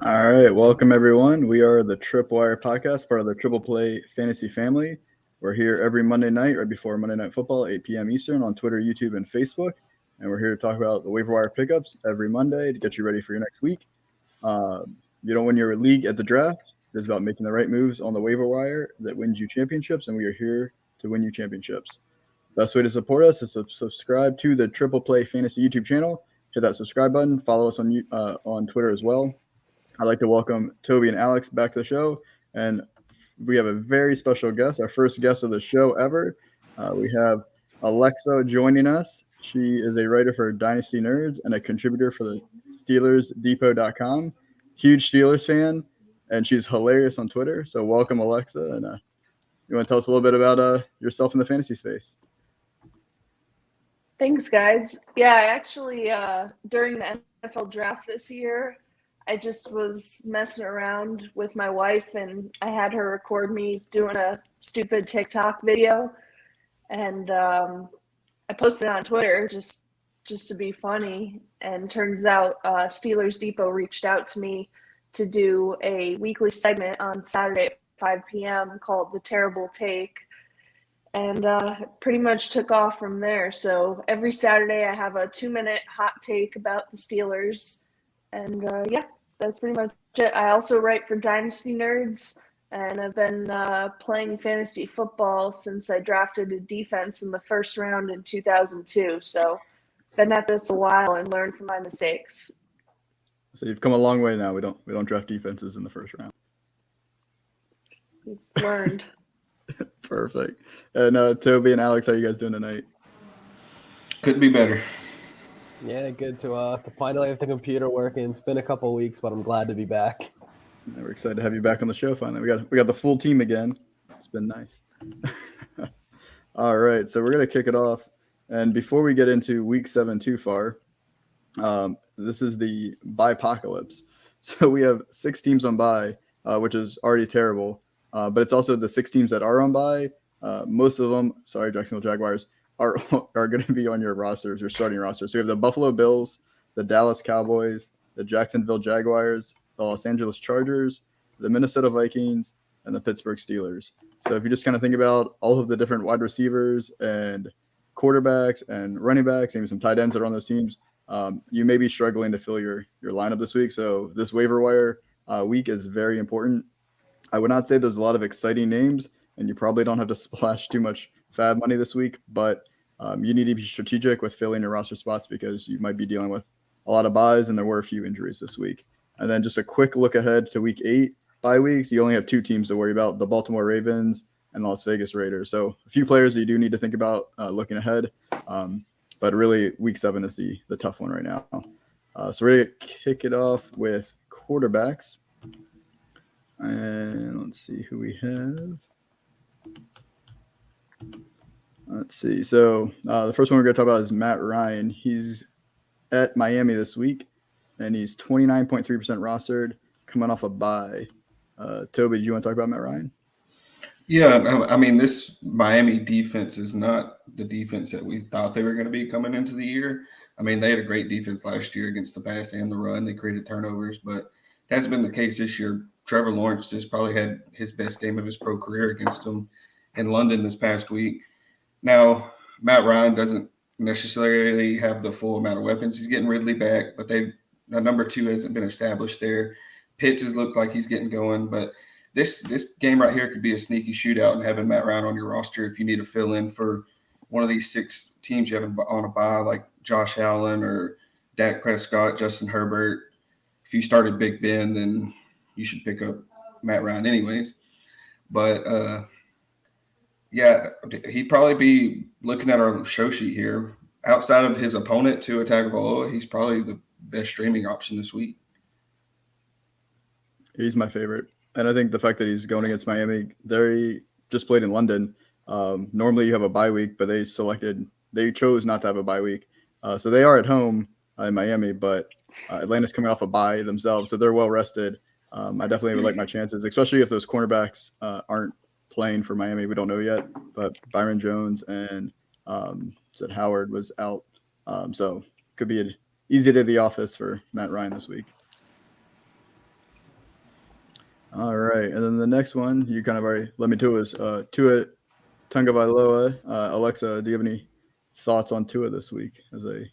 All right, welcome everyone. We are the Tripwire Podcast, part of the Triple Play Fantasy family. We're here every Monday night, right before Monday Night Football, 8 p.m. Eastern, on Twitter, YouTube, and Facebook. And we're here to talk about the waiver wire pickups every Monday to get you ready for your next week. You don't win your league at the draft. It's about making the right moves on the waiver wire that wins you championships, and we are here to win you championships. Best way to support us is to subscribe to the Triple Play Fantasy YouTube channel. Hit that subscribe button. Follow us on Twitter as well. I'd like to welcome Tobe and Alex back to the show. And we have a very special guest, our first guest of the show ever. We have Alexa joining us. She is a writer for Dynasty Nerds and a contributor for the SteelersDepot.com. Huge Steelers fan, and she's hilarious on Twitter. So welcome, Alexa. And you want to tell us a little bit about yourself in the fantasy space? Thanks, guys. Yeah, I actually, during the NFL draft this year, I just was messing around with my wife, and I had her record me doing a stupid TikTok video, and I posted it on Twitter just to be funny. And turns out Steelers Depot reached out to me to do a weekly segment on Saturday at 5 p.m. called The Terrible Take. And pretty much took off from there. So every Saturday I have a 2-minute hot take about the Steelers. And yeah, that's pretty much it. I also write for Dynasty Nerds, and I've been playing fantasy football since I drafted a defense in the first round in 2002. So been at this a while and learned from my mistakes. So you've come a long way now. We don't draft defenses in the first round. We've learned. Perfect. And Tobe and Alex, how you guys doing tonight? Couldn't be better. Yeah, good to finally have the computer working. It's been a couple of weeks, but I'm glad to be back. Yeah, we're excited to have you back on the show finally. We got the full team again. It's been nice. All right, so we're gonna kick it off. And before we get into week 7 too far, this is the bye-pocalypse. So we have 6 teams on bye, which is already terrible. But it's also the 6 teams that are on bye. Most of them, Jacksonville Jaguars, are going to be on your rosters, your starting rosters. So we have the Buffalo Bills, the Dallas Cowboys, the Jacksonville Jaguars, the Los Angeles Chargers, the Minnesota Vikings, and the Pittsburgh Steelers. So if you just kind of think about all of the different wide receivers and quarterbacks and running backs, maybe some tight ends that are on those teams, you may be struggling to fill your lineup this week. So this waiver wire week is very important. I would not say there's a lot of exciting names, and you probably don't have to splash too much fab money this week, but you need to be strategic with filling your roster spots because you might be dealing with a lot of buys, and there were a few injuries this week. And then just a quick look ahead to week 8 bye weeks. You only have 2 teams to worry about, the Baltimore Ravens and the Las Vegas Raiders. So a few players that you do need to think about looking ahead. But really, week 7 is the tough one right now. So we're going to kick it off with quarterbacks. And let's see who we have. Let's see. So the first one we're going to talk about is Matt Ryan. He's at Miami this week, and he's 29.3% rostered, coming off a bye. Toby, do you want to talk about Matt Ryan? Yeah, I mean, this Miami defense is not the defense that we thought they were going to be coming into the year. I mean, they had a great defense last year against the pass and the run. They created turnovers, but it hasn't been the case this year. Trevor Lawrence just probably had his best game of his pro career against them in London this past week. Now, Matt Ryan doesn't necessarily have the full amount of weapons. He's getting Ridley back, but number 2 hasn't been established there. Pitts has looked like he's getting going, but this game right here could be a sneaky shootout, and having Matt Ryan on your roster if you need to fill in for one of these 6 teams you have on a bye, like Josh Allen or Dak Prescott, Justin Herbert. If you started Big Ben, then you should pick up Matt Ryan anyways. But, yeah, he'd probably be looking at our show sheet here. Outside of his opponent, Tua Tagovailoa, he's probably the best streaming option this week. He's my favorite. And I think the fact that he's going against Miami, they just played in London. Normally you have a bye week, but they chose not to have a bye week. So they are at home in Miami, but Atlanta's coming off a bye themselves, so they're well rested. I definitely would like my chances, especially if those cornerbacks aren't playing for Miami. We don't know yet, but Byron Jones and Howard was out. So could be an easy day at the office for Matt Ryan this week. All right, and then the next one you kind of already led me to is Tua Tagovailoa. Alexa, do you have any thoughts on Tua this week as a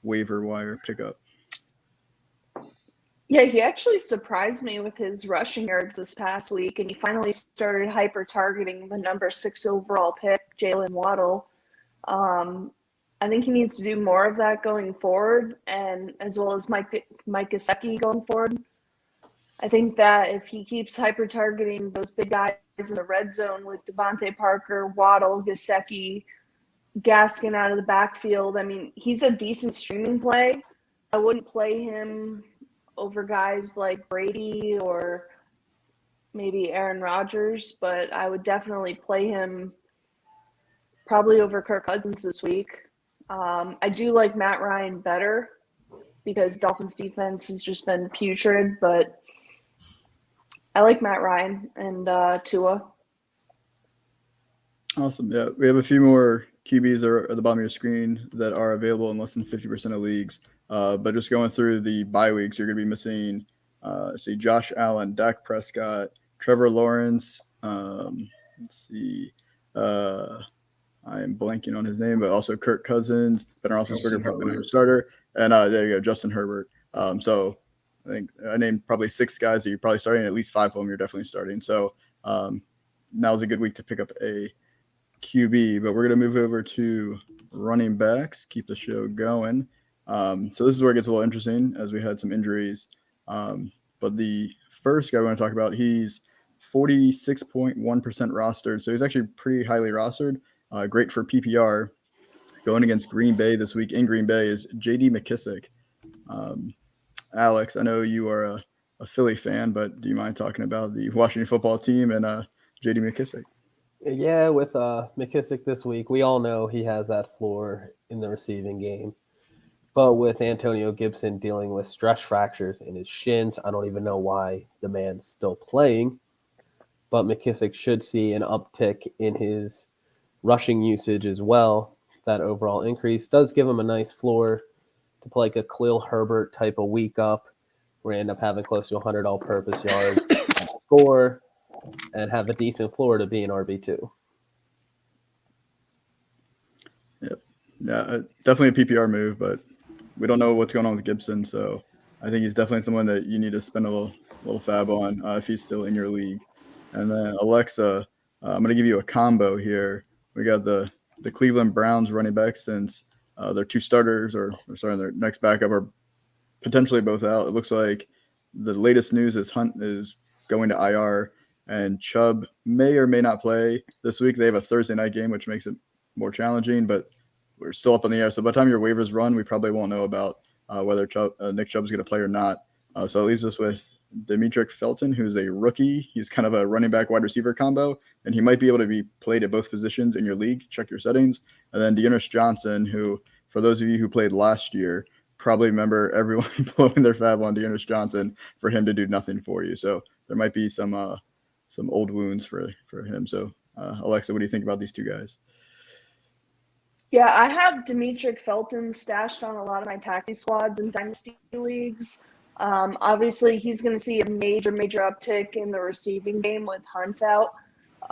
waiver wire pickup? Yeah, he actually surprised me with his rushing yards this past week, and he finally started hyper targeting the number 6 overall pick, Jalen Waddle. I think he needs to do more of that going forward, and as well as Mike Gesicki going forward. I think that if he keeps hyper targeting those big guys in the red zone with Devontae Parker, Waddle, Gesicki, Gaskin out of the backfield, I mean, he's a decent streaming play. I wouldn't play him over guys like Brady or maybe Aaron Rodgers, but I would definitely play him probably over Kirk Cousins this week. I do like Matt Ryan better because Dolphins defense has just been putrid, but I like Matt Ryan and Tua. Awesome. Yeah, we have a few more QBs at the bottom of your screen that are available in less than 50% of leagues. But just going through the bye weeks, you're going to be missing, Josh Allen, Dak Prescott, Trevor Lawrence. Let's see. I am blanking on his name, but also Kirk Cousins, Ben Roethlisberger, probably your starter, and there you go, Justin Herbert. So I think I named probably 6 guys that you're probably starting. At least 5 of them you're definitely starting. So now's a good week to pick up a QB. But we're going to move over to running backs, keep the show going. So this is where it gets a little interesting as we had some injuries. But the first guy we want to talk about, he's 46.1% rostered. So he's actually pretty highly rostered. Great for PPR. Going against Green Bay this week in Green Bay is J.D. McKissic. Alex, I know you are a Philly fan, but do you mind talking about the Washington football team and J.D. McKissic? Yeah, with McKissic this week, we all know he has that floor in the receiving game. But with Antonio Gibson dealing with stress fractures in his shins, I don't even know why the man's still playing. But McKissic should see an uptick in his rushing usage as well. That overall increase does give him a nice floor to play like a Khalil Herbert type of week up, where you end up having close to 100 all-purpose yards, score, and have a decent floor to be an RB2. Yep. Yeah, definitely a PPR move, but we don't know what's going on with Gibson, so I think he's definitely someone that you need to spend a little fab on if he's still in your league. And then Alexa, I'm going to give you a combo here. We got the Cleveland Browns running back, since their 2 starters their next backup are potentially both out. It looks like the latest news is Hunt is going to IR, and Chubb may or may not play this week. They have a Thursday night game, which makes it more challenging, but we're still up in the air. So by the time your waivers run, we probably won't know about whether Nick Chubb's going to play or not. So it leaves us with Demetric Felton, who's a rookie. He's kind of a running back wide receiver combo, and he might be able to be played at both positions in your league. Check your settings. And then Dearness Johnson, who, for those of you who played last year, probably remember everyone blowing their fab on Dearness Johnson for him to do nothing for you. So there might be some old wounds for him. So Alexa, what do you think about these 2 guys? Yeah, I have Demetric Felton stashed on a lot of my taxi squads and dynasty leagues. Obviously, he's going to see a major uptick in the receiving game with Hunt out.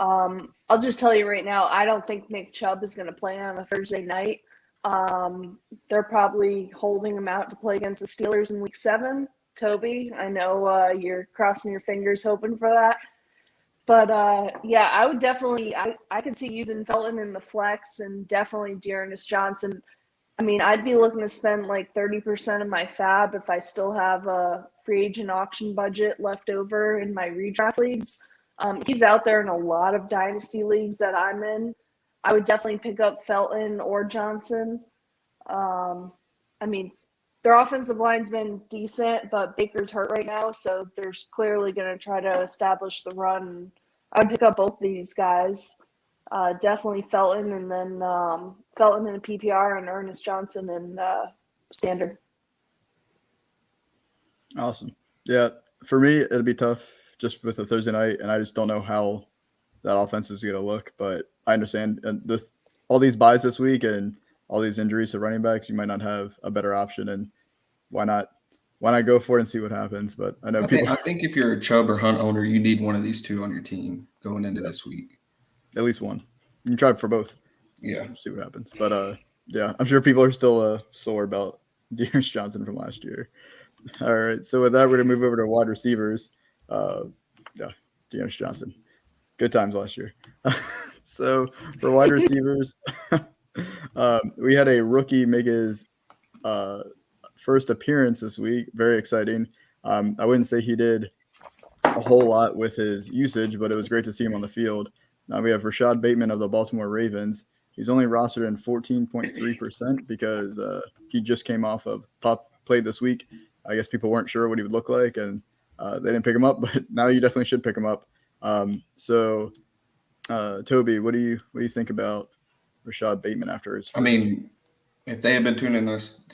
I'll just tell you right now, I don't think Nick Chubb is going to play on a Thursday night. They're probably holding him out to play against the Steelers in Week 7. Tobe, I know you're crossing your fingers hoping for that. But, yeah, I would definitely – I could see using Felton in the flex and definitely Dearness Johnson. I mean, I'd be looking to spend like 30% of my fab if I still have a free agent auction budget left over in my redraft leagues. He's out there in a lot of dynasty leagues that I'm in. I would definitely pick up Felton or Johnson. I mean, their offensive line's been decent, but Baker's hurt right now, so they're clearly going to try to establish the run. I'd pick up both these guys. Definitely Felton, and then Felton in a PPR, and Ernest Johnson in standard. Awesome. Yeah, for me, it'll be tough just with a Thursday night, and I just don't know how that offense is going to look. But I understand, and all these buys this week and all these injuries to running backs, you might not have a better option, and why not why not go for it and see what happens? But I know people I think if you're a Chubb or Hunt owner, you need one of these two on your team going into this week. at least one. You can try for both. Yeah. See what happens. But yeah, I'm sure people are still sore about Dearness Johnson from last year. All right. So with that, we're gonna move over to wide receivers. Yeah, Dearness Johnson. Good times last year. So for wide receivers, we had a rookie make his first appearance this week. Very exciting. I wouldn't say he did a whole lot with his usage, but it was great to see him on the field. Now we have Rashad Bateman of the Baltimore Ravens. He's only rostered in 14.3% because he just came off of played this week. I guess people weren't sure what he would look like, and they didn't pick him up. But now you definitely should pick him up. So, Toby, what do you think about Rashad Bateman after his first game? If they have been tuning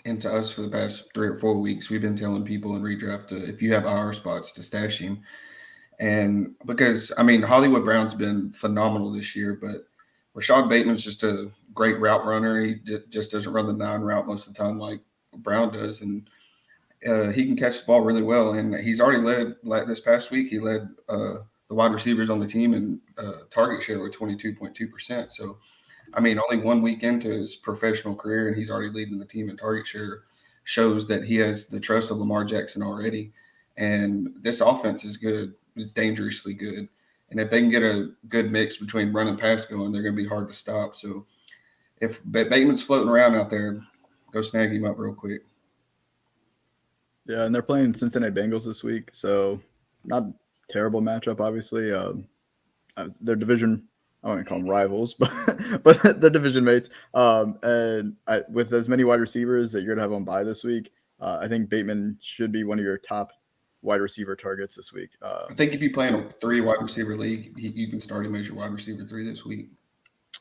into us for the past 3 or 4 weeks, we've been telling people in redraft if you have IR spots to stash him. And because, Hollywood Brown's been phenomenal this year, but Rashad Bateman's just a great route runner. He just doesn't run the 9 route most of the time like Brown does. And he can catch the ball really well. And he's already led, like this past week, he led the wide receivers on the team in target share with 22.2%. So, only 1 week into his professional career, and he's already leading the team in target share, shows that he has the trust of Lamar Jackson already. And this offense is good. It's dangerously good. And if they can get a good mix between run and pass going, they're going to be hard to stop. So if Bateman's floating around out there, go snag him up real quick. Yeah, and they're playing Cincinnati Bengals this week, so not terrible matchup, obviously. Their division, I don't want to call them rivals, but they're division mates. With as many wide receivers that you're going to have on bye this week, I think Bateman should be one of your top wide receiver targets this week. I think if you play in a 3 wide receiver league, you can start him as your wide receiver 3 this week.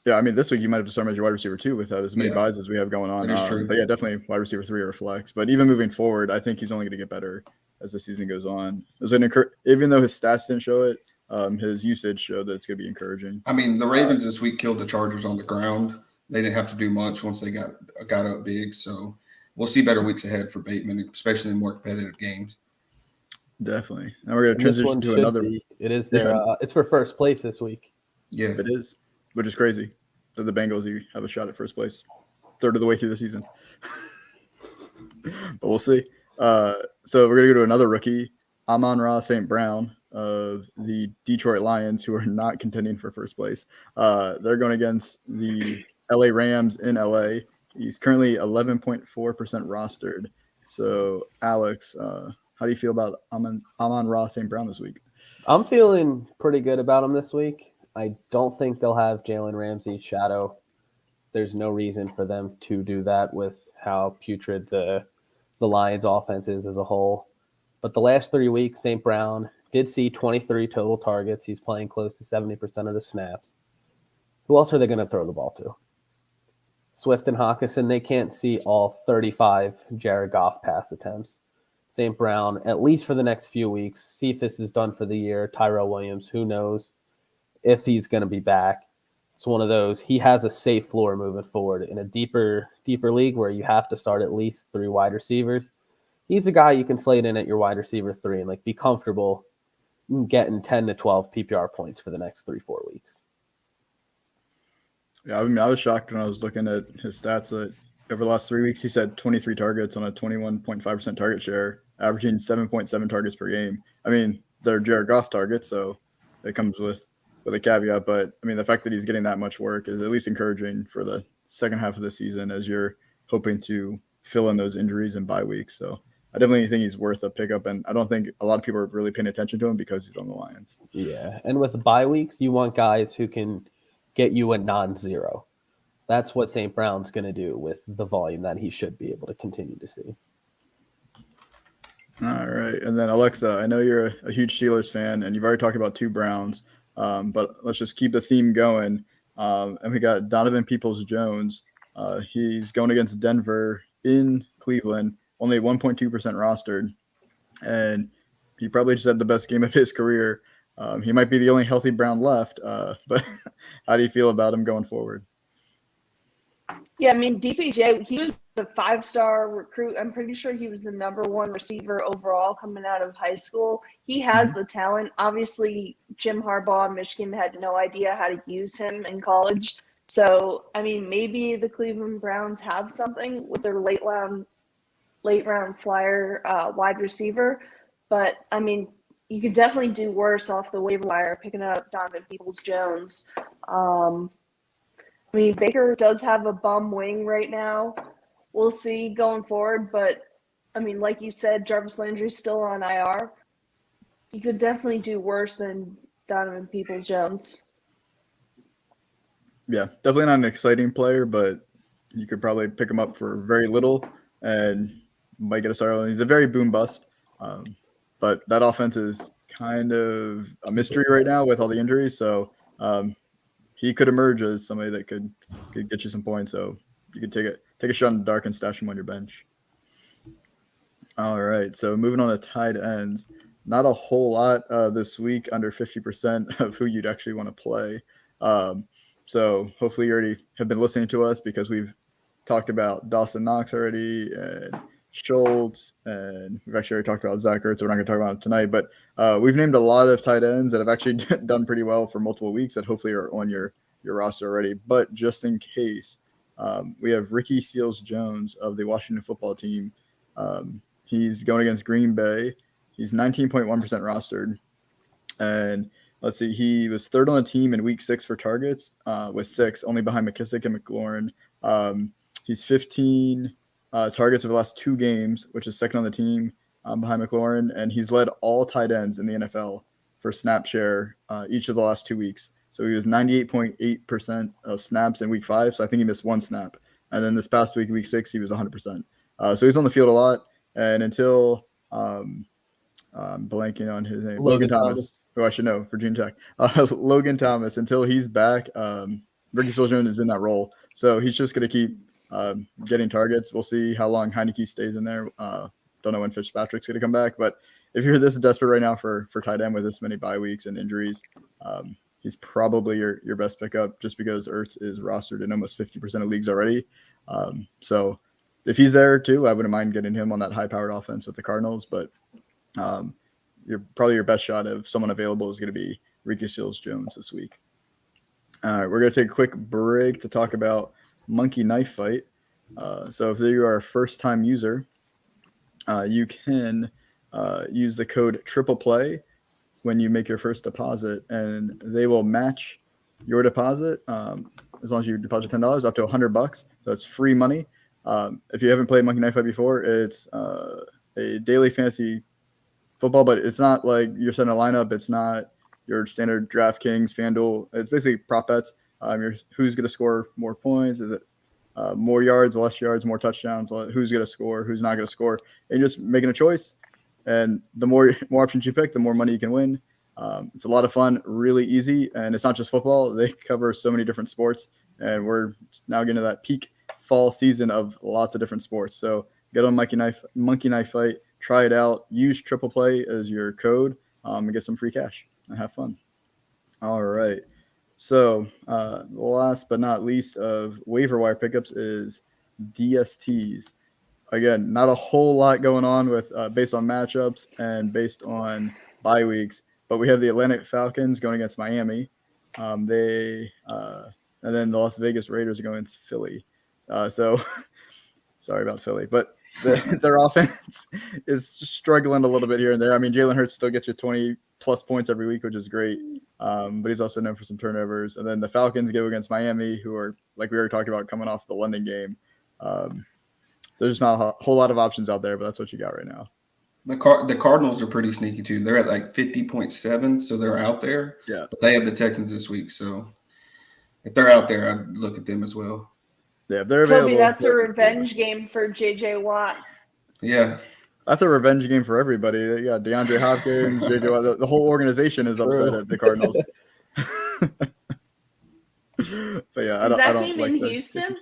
Yeah, this week you might have to start him as your wide receiver 2 with as many buys as we have going on. That is true. But yeah, definitely wide receiver 3 or flex. But even moving forward, I think he's only going to get better as the season goes on. Even though his stats didn't show it, his usage showed that it's going to be encouraging. The Ravens this week killed the Chargers on the ground. They didn't have to do much once they got up big. So we'll see better weeks ahead for Bateman, especially in more competitive games. Definitely. Now we're going to transition to another. It is there. It's for first place this week. Yeah, it is, which is crazy. So the Bengals, you have a shot at first place, third of the way through the season. But we'll see. So we're going to go to another rookie, Amon-Ra St. Brown of the Detroit Lions, who are not contending for first place. They're going against the LA Rams in LA. He's currently 11.4% rostered. So, Alex, how do you feel about Amon-Ra St. Brown this week? I'm feeling pretty good about him this week. I don't think they'll have Jalen Ramsey shadow. There's no reason for them to do that with how putrid the Lions offense is as a whole. But the last 3 weeks, St. Brown did see 23 total targets. He's playing close to 70% of the snaps. Who else are they going to throw the ball to? Swift and Hawkinson, they can't see all 35 Jared Goff pass attempts. St. Brown, at least for the next few weeks. Cephas is done for the year. Tyrell Williams, who knows if he's going to be back. It's one of those. He has a safe floor moving forward in a deeper league where you have to start at least 3 wide receivers. He's a guy you can slate in at your wide receiver 3 and be comfortable getting 10 to 12 PPR points for the next 3-4 weeks. Yeah, I was shocked when I was looking at his stats that over the last 3 weeks, he's had 23 targets on a 21.5% target share, averaging 7.7 targets per game. They're Jared Goff targets, so it comes with a caveat. But, the fact that he's getting that much work is at least encouraging for the second half of the season as you're hoping to fill in those injuries and bye weeks. So I definitely think he's worth a pickup, and I don't think a lot of people are really paying attention to him because he's on the Lions. Yeah, and with the bye weeks, you want guys who can get you a non-zero. That's what St. Brown's going to do with the volume that he should be able to continue to see. All right. And then, Alexa, I know you're a huge Steelers fan, and you've already talked about 2 Browns, but let's just keep the theme going. And we got Donovan Peoples-Jones. He's going against Denver in Cleveland, only 1.2% rostered, and he probably just had the best game of his career. He might be the only healthy Brown left, but how do you feel about him going forward? Yeah, I mean, DPJ, he was a 5-star recruit. I'm pretty sure he was the number 1 receiver overall coming out of high school. He has the talent. Obviously, Jim Harbaugh in Michigan had no idea how to use him in college. So, I mean, maybe the Cleveland Browns have something with their late round flyer wide receiver. But, I mean, you could definitely do worse off the waiver wire picking up Donovan Peoples-Jones. I mean, Baker does have a bum wing right now. We'll see going forward, but I mean, like you said, Jarvis Landry's still on IR. You could definitely do worse than Donovan Peoples-Jones. Yeah, definitely not an exciting player, but you could probably pick him up for very little and might get a start. He's a very boom bust, but that offense is kind of a mystery right now with all the injuries. So he could emerge as somebody that could get you some points. So you could take a shot in the dark and stash him on your bench. All right, so moving on to tight ends. Not a whole lot this week, under 50% of who you'd actually want to play. So hopefully you already have been listening to us because we've talked about Dawson Knox already and Schultz, and we've actually already talked about Zach Ertz. So we're not going to talk about him tonight, but we've named a lot of tight ends that have actually done pretty well for multiple weeks that hopefully are on your roster already. But just in case, we have Ricky Seals-Jones of the Washington football team. He's going against Green Bay. He's 19.1% rostered. And let's see, he was third on the team in week 6 for targets with 6, only behind McKissick and McLaurin. He's 15 targets over the last 2 games, which is second on the team behind McLaurin. And he's led all tight ends in the NFL for snap share each of the last 2 weeks. So he was 98.8% of snaps in week 5. So I think he missed 1 snap. And then this past week, week 6, he was 100%. So he's on the field a lot. And until I'm blanking on his name, Logan Thomas, who I should know, Virginia Tech. Logan Thomas, until he's back, Ricky Seals-Jones is in that role. So he's just going to keep getting targets. We'll see how long Heineke stays in there. Don't know when Fitzpatrick's going to come back. But if you're this desperate right now for tight end with this many bye weeks and injuries, he's probably your best pickup just because Ertz is rostered in almost 50% of leagues already. So if he's there too, I wouldn't mind getting him on that high-powered offense with the Cardinals. But your best shot of someone available is going to be Ricky Seals-Jones this week. All right, we're going to take a quick break to talk about Monkey Knife Fight. So if you are a first-time user, you can use the code TRIPLEPLAY when you make your first deposit, and they will match your deposit as long as you deposit $10 up to $100. So it's free money. If you haven't played Monkey Knife Fight before, it's a daily fantasy football, but it's not like you're setting a lineup. It's not your standard DraftKings, FanDuel. It's basically prop bets. Who's going to score more points? Is it more yards, less yards, more touchdowns? Who's going to score? Who's not going to score? And you're just making a choice. And the more options you pick, the more money you can win. It's a lot of fun, really easy. And it's not just football. They cover so many different sports. And we're now getting to that peak fall season of lots of different sports. So get on Monkey Knife Fight, try it out, use Triple Play as your code, and get some free cash and have fun. All right. So last but not least of waiver wire pickups is DSTs. Again, not a whole lot going on with based on matchups and based on bye weeks, but we have the Atlanta Falcons going against Miami. And then the Las Vegas Raiders are going against Philly. So sorry about Philly, but their offense is just struggling a little bit here and there. I mean, Jalen Hurts still gets you 20-plus points every week, which is great, but he's also known for some turnovers. And then the Falcons go against Miami, who are, like we already talked about, coming off the London game. There's not a whole lot of options out there, but that's what you got right now. The Cardinals are pretty sneaky too. They're at like 50.7, so they're out there. Yeah. But they have the Texans this week, so if they're out there, I'd look at them as well. Yeah, if they're available. Toby, that's a revenge game for J.J. Watt. Yeah. That's a revenge game for everybody. Yeah, DeAndre Hopkins, J.J. Watt, the whole organization is upset at the Cardinals. But yeah, Is I that don't game like in that. Houston?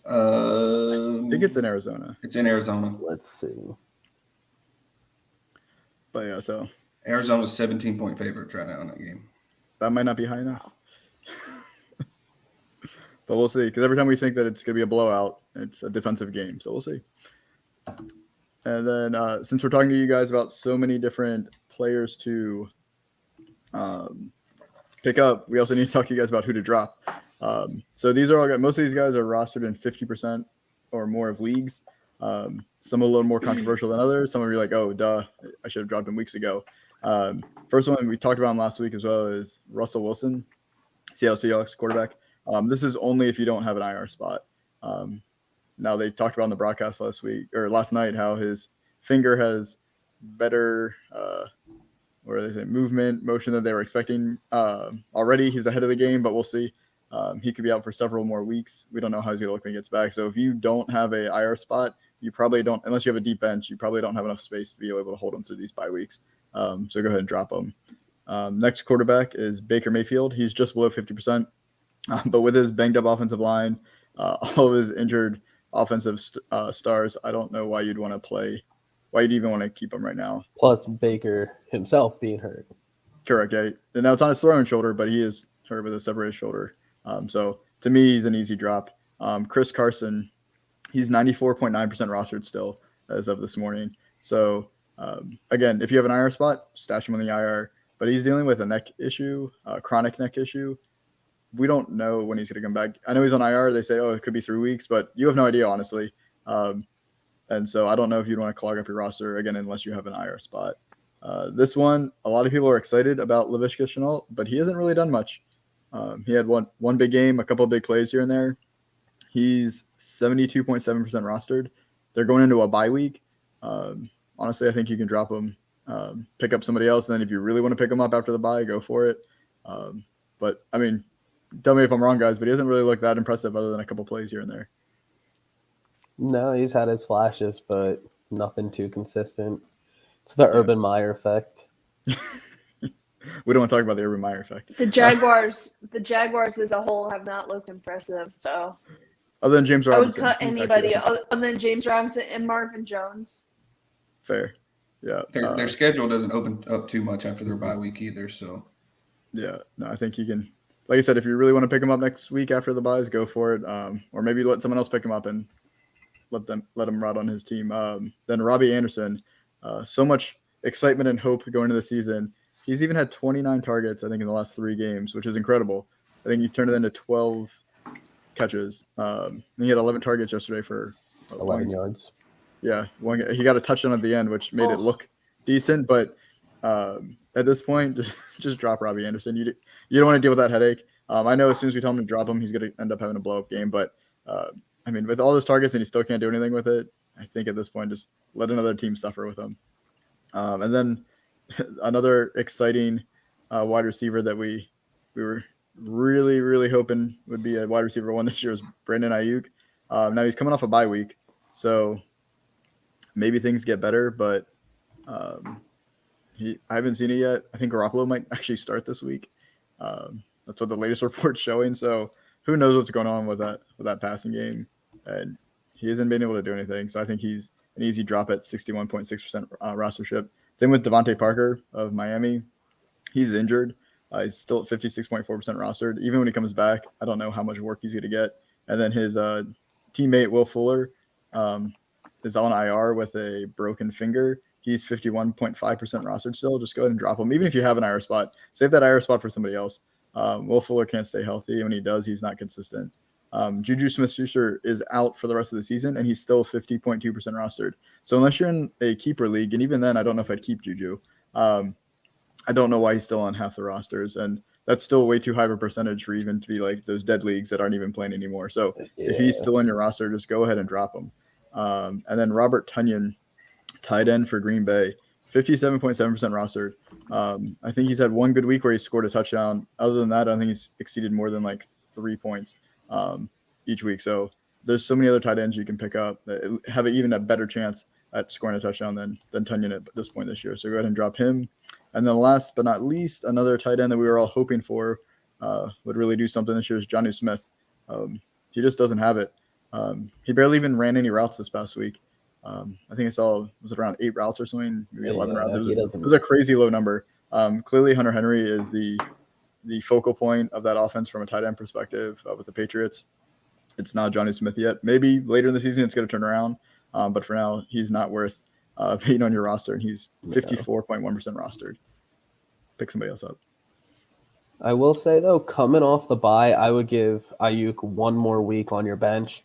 I think it's in Arizona. It's in Arizona. Let's see. But yeah, so Arizona's 17-point favorites right now in that game. that might not be high enough. But we'll see, because every time we think that it's going to be a blowout, it's a defensive game. So we'll see. And then since we're talking to you guys about so many different players to pick up, we also need to talk to you guys about who to drop. So these are all most of these guys are rostered in 50% or more of leagues. Some a little more controversial than others. Some of you are like, oh, duh, I should have dropped him weeks ago. First one we talked about him last week as well is Russell Wilson, Seattle Seahawks quarterback. This is only if you don't have an IR spot. Now they talked about on the broadcast last night how his finger has better motion than they were expecting already. He's ahead of the game, but we'll see. He could be out for several more weeks. We don't know how he's going to look when he gets back. So if you don't have a IR spot, you probably don't, unless you have a deep bench, you probably don't have enough space to be able to hold him through these bye weeks. So go ahead and drop him. Next quarterback is Baker Mayfield. He's just below 50%. But with his banged up offensive line, all of his injured offensive stars, I don't know why you'd even want to keep him right now. Plus Baker himself being hurt. Correct. Yeah. And now it's on his throwing shoulder, but he is hurt with a separated shoulder. So to me, he's an easy drop. Chris Carson, he's 94.9% rostered still as of this morning. So again, if you have an IR spot, stash him on the IR. But he's dealing with a neck issue, chronic neck issue. We don't know when he's going to come back. I know he's on IR. They say, oh, it could be 3 weeks, but you have no idea, honestly. And so I don't know if you'd want to clog up your roster, again, unless you have an IR spot. This one, a lot of people are excited about Laviska Shenault, but he hasn't really done much. He had one big game, a couple of big plays here and there. He's 72.7% rostered. They're going into a bye week. Honestly, I think you can drop him, pick up somebody else, and then if you really want to pick him up after the bye, go for it. But, I mean, tell me if I'm wrong, guys, but he doesn't really look that impressive other than a couple plays here and there. No, he's had his flashes, but nothing too consistent. It's the Urban Meyer effect. We don't want to talk about the Urban Meyer effect. The Jaguars as a whole have not looked impressive. So other than James Robinson, I would cut anybody other than James Robinson and Marvin Jones. Fair, yeah. Their schedule doesn't open up too much after their bye week either. So yeah, no, I think you can. Like I said, if you really want to pick him up next week after the buys, go for it. Or maybe let someone else pick him up and let him ride on his team. Then Robbie Anderson, so much excitement and hope going into the season. He's even had 29 targets, I think, in the last 3 games, which is incredible. I think he turned it into 12 catches. He had 11 targets yesterday for 11 yards. Yeah, he got a touchdown at the end, which made it look decent. But at this point, just drop Robbie Anderson. You don't want to deal with that headache. I know as soon as we tell him to drop him, he's going to end up having a blow-up game. But, I mean, with all those targets and he still can't do anything with it, I think at this point, just let another team suffer with him. And then another exciting wide receiver that we were really, really hoping would be a wide receiver 1 this year is Brandon Ayuk. Now he's coming off a bye week, so maybe things get better, but I haven't seen it yet. I think Garoppolo might actually start this week. That's what the latest report's showing. So who knows what's going on with that passing game, and he hasn't been able to do anything. So I think he's an easy drop at 61.6% rostership. Same with Devontae Parker of Miami. He's injured. He's still at 56.4% rostered. Even when he comes back, I don't know how much work he's going to get. And then his teammate, Will Fuller, is on IR with a broken finger. He's 51.5% rostered still. Just go ahead and drop him. Even if you have an IR spot, save that IR spot for somebody else. Will Fuller can't stay healthy. And when he does, he's not consistent. Juju Smith-Schuster is out for the rest of the season, and he's still 50.2% rostered. So unless you're in a keeper league, and even then, I don't know if I'd keep Juju. I don't know why he's still on half the rosters, and that's still way too high of a percentage for even to be like those dead leagues that aren't even playing anymore. So if he's still in your roster, just go ahead and drop him. And then Robert Tonyan, tight end for Green Bay, 57.7% rostered. I think he's had one good week where he scored a touchdown. Other than that, I don't think he's exceeded more than like 3 points each week. So there's so many other tight ends you can pick up that have even a better chance at scoring a touchdown than Tonyan at this point this year. So go ahead and drop him. And then last but not least, another tight end that we were all hoping for would really do something this year is Jonnu Smith. He just doesn't have it. He barely even ran any routes this past week. I think I saw, was it around 8 routes or something? Maybe 11 routes. It was a crazy low number. Clearly Hunter Henry is the focal point of that offense from a tight end perspective with the Patriots. it's not Johnny Smith yet. Maybe later in the season it's going to turn around, but for now he's not worth being on your roster, and he's 54.1% rostered. Pick somebody else up. I will say, though, coming off the bye, I would give Ayuk one more week on your bench.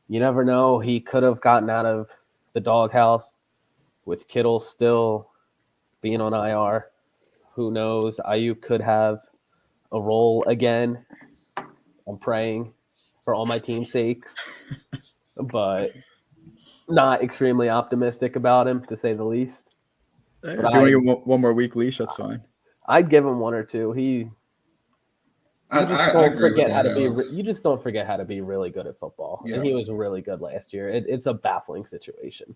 You never know. He could have gotten out of the doghouse with Kittle still being on IR. Who knows? Ayuk could have a role again. I'm praying for all my team's sakes, but not extremely optimistic about him, to say the least. Hey, if you want to give one more week leash, that's fine. I'd give him one or two. You just don't forget how to be really good at football. Yeah. And he was really good last year. It's a baffling situation.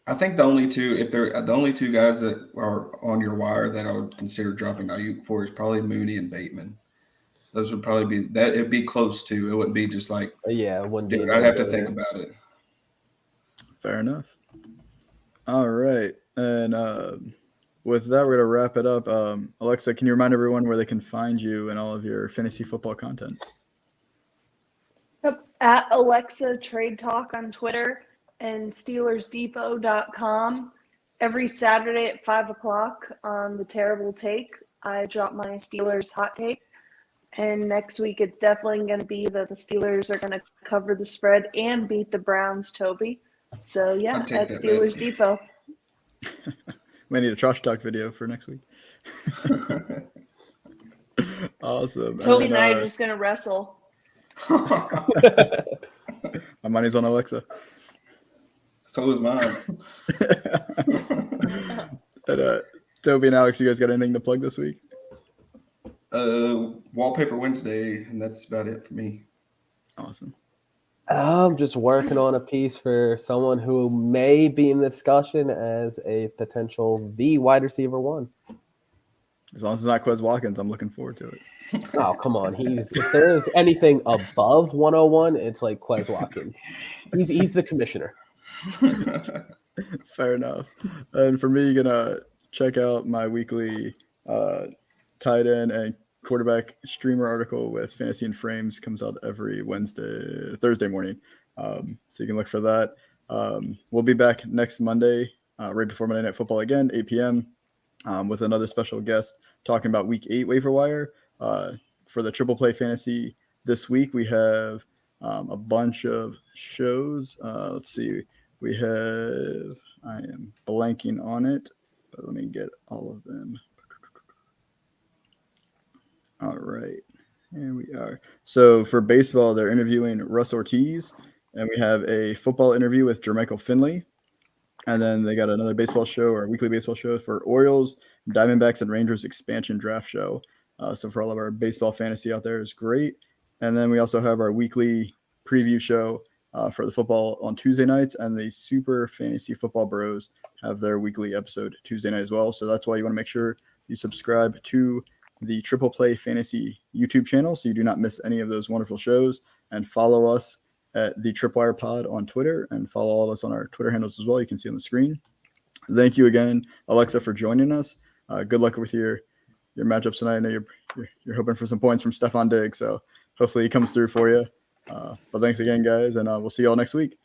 I think the only two guys that are on your wire that I would consider dropping Ayuk for is probably Mooney and Bateman. Those would probably be that. It'd be close to. It wouldn't be just like It wouldn't be. I'd have to think about it. Fair enough. All right, and with that, we're gonna wrap it up. Alexa, can you remind everyone where they can find you and all of your fantasy football content? Yep. At Alexa Trade Talk on Twitter and SteelersDepot.com. Every Saturday at 5 o'clock on The Terrible Take, I drop my Steelers hot take. And next week, it's definitely going to be that the Steelers are going to cover the spread and beat the Browns, Toby. So, yeah, at Steelers Depot. We need a trash talk video for next week. Awesome. Toby and I are just going to wrestle. My money's on Alexa. So is mine. And, Toby and Alex, you guys got anything to plug this week? Wallpaper Wednesday, and that's about it for me. Awesome. I'm just working on a piece for someone who may be in discussion as a potential the wide receiver one. As long as it's not Quez Watkins, I'm looking forward to it. Oh, come on. If there's anything above 101, it's like Quez Watkins. He's the commissioner. Fair enough. And for me, you're gonna check out my weekly tight end and quarterback streamer article with Fantasy and Frames. Comes out every Thursday morning. So you can look for that. We'll be back next Monday, right before Monday Night Football again, 8 p.m. With another special guest talking about Week 8 waiver wire. For the Triple Play Fantasy this week, we have a bunch of shows. Let's see. We have, I am blanking on it, but let me get all of them. All right, here we are. So for baseball, they're interviewing Russ Ortiz, and we have a football interview with Jermichael Finley. And then they got another baseball show or weekly baseball show for Orioles, Diamondbacks, and Rangers expansion draft show. So for all of our baseball fantasy out there is great. And then we also have our weekly preview show for the football on Tuesday nights, and the Super Fantasy Football Bros have their weekly episode Tuesday night as well. So that's why you want to make sure you subscribe to the Triple Play Fantasy YouTube channel so you do not miss any of those wonderful shows, and follow us at the Tripwire Pod on Twitter, and follow all of us on our Twitter handles as well. You can see on the screen. Thank you again, Alexa, for joining us. Good luck with your matchups tonight. I know you're hoping for some points from Stephon Diggs, so hopefully he comes through for you. But thanks again, guys, and we'll see you all next week.